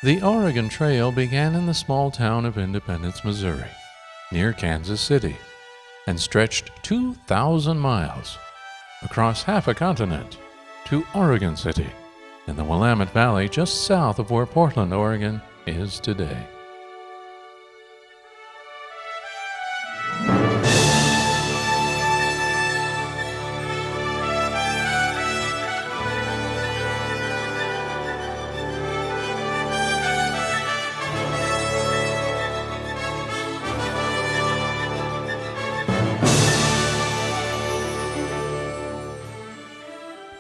The Oregon Trail began in the small town of Independence, Missouri, near Kansas City, and stretched 2,000 miles across half a continent to Oregon City in the Willamette Valley just south of where Portland, Oregon is today.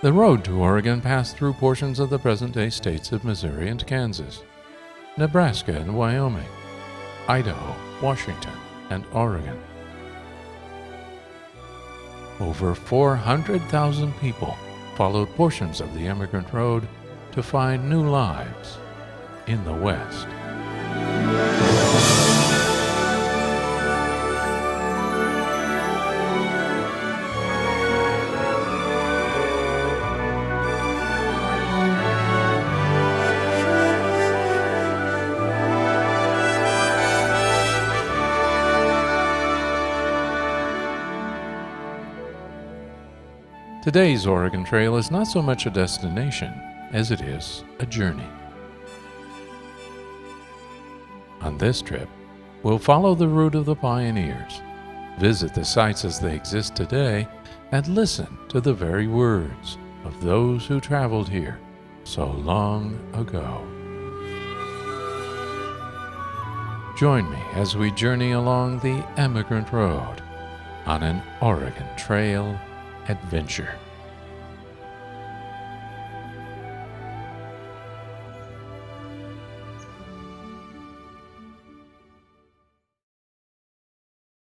The road to Oregon passed through portions of the present-day states of Missouri and Kansas, Nebraska and Wyoming, Idaho, Washington, and Oregon. Over 400,000 people followed portions of the Emigrant Road to find new lives in the West. Today's Oregon Trail is not so much a destination as it is a journey. On this trip, we'll follow the route of the pioneers, visit the sites as they exist today, and listen to the very words of those who traveled here so long ago. Join me as we journey along the Emigrant Road on an Oregon Trail adventure.